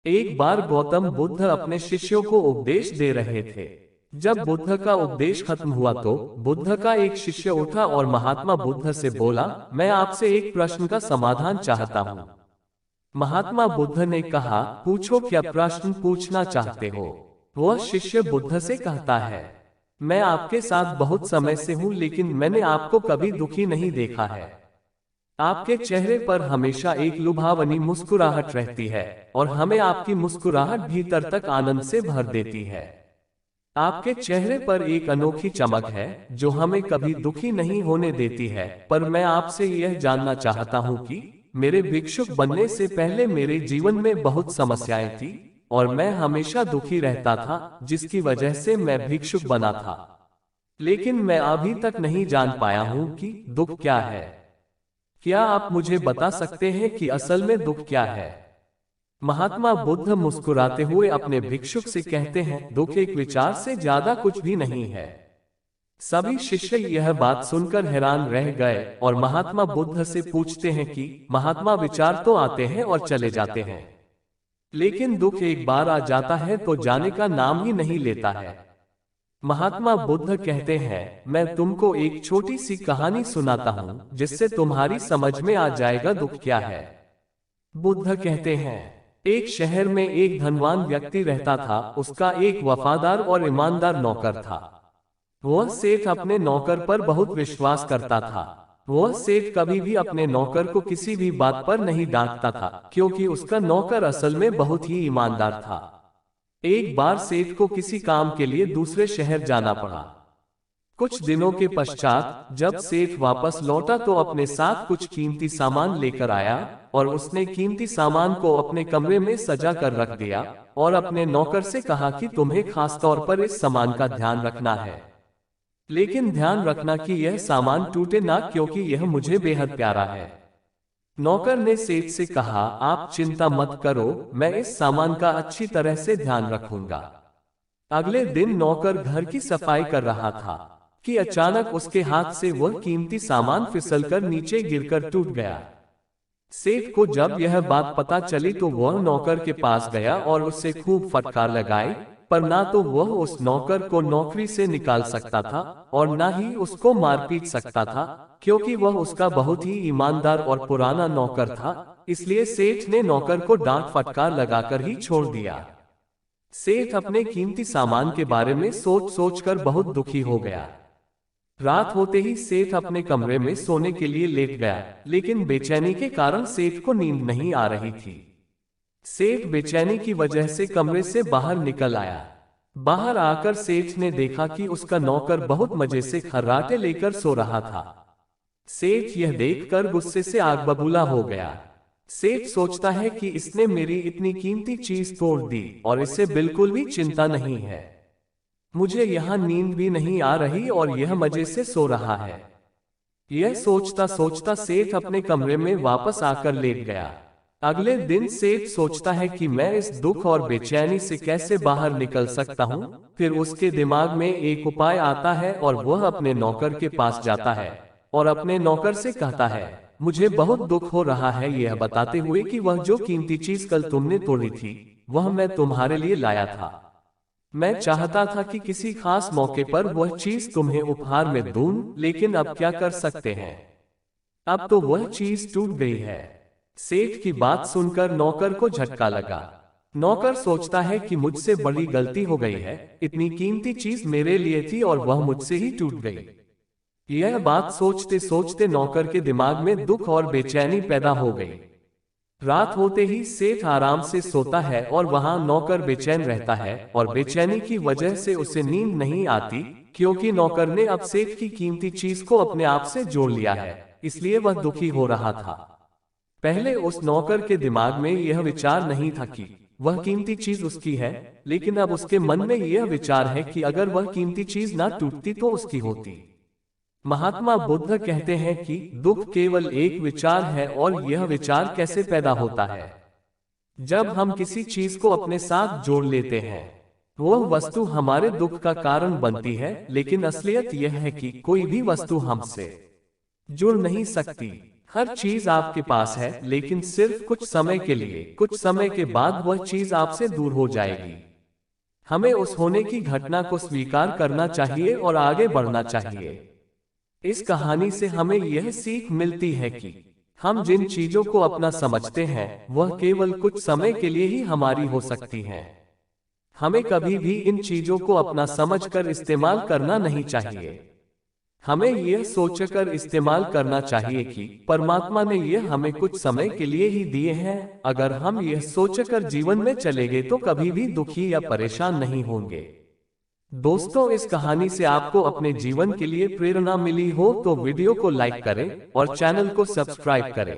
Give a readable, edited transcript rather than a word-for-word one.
एक बार गौतम बुद्ध अपने शिष्यों को उपदेश दे रहे थे। जब बुद्ध का उपदेश खत्म हुआ तो बुद्ध का एक शिष्य उठा और महात्मा बुद्ध से बोला, मैं आपसे एक प्रश्न का समाधान चाहता हूँ। महात्मा बुद्ध ने कहा, पूछो, क्या प्रश्न पूछना चाहते हो? वह शिष्य बुद्ध से कहता है, मैं आपके साथ बहुत समय से हूँ, लेकिन मैंने आपको कभी दुखी नहीं देखा है। आपके चेहरे पर हमेशा एक लुभावनी मुस्कुराहट रहती है और हमें आपकी मुस्कुराहट भीतर तक आनंद से भर देती है। आपके चेहरे पर एक अनोखी चमक है जो हमें कभी दुखी नहीं होने देती है। पर मैं आपसे यह जानना चाहता हूँ कि मेरे भिक्षुक बनने से पहले मेरे जीवन में बहुत समस्याएं थी और मैं हमेशा दुखी रहता था, जिसकी वजह से मैं भिक्षुक बना था। लेकिन मैं अभी तक नहीं जान पाया हूँ कि दुख क्या है। क्या आप मुझे बता सकते हैं कि असल में दुख क्या है? महात्मा बुद्ध मुस्कुराते हुए अपने भिक्षुक से कहते हैं, दुख एक विचार से ज्यादा कुछ भी नहीं है। सभी शिष्य यह बात सुनकर हैरान रह गए और महात्मा बुद्ध से पूछते हैं कि महात्मा, विचार तो आते हैं और चले जाते हैं, लेकिन दुख एक बार आ जाता है तो जाने का नाम ही नहीं लेता है। महात्मा बुद्ध कहते हैं, मैं तुमको एक छोटी सी कहानी सुनाता हूँ जिससे तुम्हारी समझ में आ जाएगा दुख क्या है। बुद्ध कहते हैं, एक शहर में एक धनवान व्यक्ति रहता था। उसका एक वफादार और ईमानदार नौकर था। वह सेठ अपने नौकर पर बहुत विश्वास करता था। वह सेठ कभी भी अपने नौकर को किसी भी बात पर नहीं डांटता था, क्योंकि उसका नौकर असल में बहुत ही ईमानदार था। एक बार सेठ को किसी काम के लिए दूसरे शहर जाना पड़ा। कुछ दिनों के पश्चात जब सेठ वापस लौटा तो अपने साथ कुछ कीमती सामान लेकर आया और उसने कीमती सामान को अपने कमरे में सजा कर रख दिया और अपने नौकर से कहा कि तुम्हें खास तौर पर इस सामान का ध्यान रखना है, लेकिन ध्यान रखना कि यह सामान टूटे ना, क्योंकि यह मुझे बेहद प्यारा है। नौकर ने सेठ से कहा, आप चिंता मत करो, मैं इस सामान का अच्छी तरह से ध्यान रखूंगा। अगले दिन नौकर घर की सफाई कर रहा था कि अचानक उसके हाथ से वह कीमती सामान फिसलकर नीचे गिरकर टूट गया। सेठ को जब यह बात पता चली तो वह नौकर के पास गया और उससे खूब फटकार लगाई, पर ना तो वह उस नौकर को नौकरी से निकाल सकता था और ना ही उसको मार पीट सकता था, क्योंकि वह उसका बहुत ही ईमानदार और पुराना नौकर था। इसलिए सेठ ने नौकर को डांट फटकार लगाकर ही छोड़ दिया। सेठ अपने कीमती सामान के बारे में सोच सोचकर बहुत दुखी हो गया। रात होते ही सेठ अपने कमरे में सोने के लिए लेट गया, लेकिन बेचैनी के कारण सेठ को नींद नहीं आ रही थी। सेठ बेचैनी की वजह से कमरे से बाहर निकल आया। बाहर आकर सेठ ने देखा कि उसका नौकर बहुत मजे से खर्राटे लेकर सो रहा था। सेठ यह देखकर गुस्से से आग बबूला हो गया। सेठ सोचता है कि इसने मेरी इतनी कीमती चीज तोड़ दी और इसे बिल्कुल भी चिंता नहीं है। मुझे यहाँ नींद भी नहीं आ रही और यह मजे से सो रहा है। यह सोचता सोचता सेठ अपने कमरे में वापस आकर लेट गया। अगले दिन सेठ सोचता है कि मैं इस दुख और बेचैनी से कैसे बाहर निकल सकता हूँ। फिर उसके दिमाग में एक उपाय आता है और वह अपने नौकर के पास जाता है और अपने नौकर से कहता है, मुझे बहुत दुख हो रहा है, यह बताते हुए कि वह जो कीमती चीज कल तुमने तोड़ी थी वह मैं तुम्हारे लिए लाया था। मैं चाहता था कि किसी खास मौके पर वह चीज तुम्हें उपहार में दूं, लेकिन अब क्या कर सकते हैं, अब तो वह चीज टूट गई है। सेठ की बात सुनकर नौकर को झटका लगा। नौकर सोचता है कि मुझसे बड़ी गलती हो गई है, इतनी कीमती चीज मेरे लिए थी और वह मुझसे ही टूट गई। यह बात सोचते सोचते नौकर के दिमाग में दुख और बेचैनी पैदा हो गई। रात होते ही सेठ आराम से सोता है और वहां नौकर बेचैन रहता है और बेचैनी की वजह से उसे नींद नहीं आती, क्योंकि नौकर ने अब सेठ की कीमती चीज को अपने आप से जोड़ लिया है, इसलिए वह दुखी हो रहा था। पहले उस नौकर के दिमाग में यह विचार नहीं था कि वह कीमती चीज उसकी है, लेकिन अब उसके मन में यह विचार है कि अगर वह कीमती चीज ना टूटती तो उसकी होती। महात्मा बुद्ध कहते हैं कि दुख केवल एक विचार है और यह विचार कैसे पैदा होता है। जब हम किसी चीज को अपने साथ जोड़ लेते हैं, वह वस्तु हमारे दुख का कारण बनती है, लेकिन असलियत यह है कि कोई भी वस्तु हमसे जुड़ नहीं सकती। हर चीज आपके पास है, लेकिन सिर्फ कुछ समय के लिए। कुछ समय के बाद वह चीज आपसे दूर हो जाएगी। हमें उस होने की घटना को स्वीकार करना चाहिए और आगे बढ़ना चाहिए। इस कहानी से हमें यह सीख मिलती है कि हम जिन चीजों को अपना समझते हैं, वह केवल कुछ समय के लिए ही हमारी हो सकती हैं। हमें कभी भी इन चीजों को अपना समझकर इस्तेमाल करना नहीं चाहिए। हमें यह सोचकर इस्तेमाल करना चाहिए कि परमात्मा ने यह हमें कुछ समय के लिए ही दिए हैं। अगर हम यह सोचकर जीवन में चलेंगे तो कभी भी दुखी या परेशान नहीं होंगे। दोस्तों, इस कहानी से आपको अपने जीवन के लिए प्रेरणा मिली हो तो वीडियो को लाइक करें और चैनल को सब्सक्राइब करें।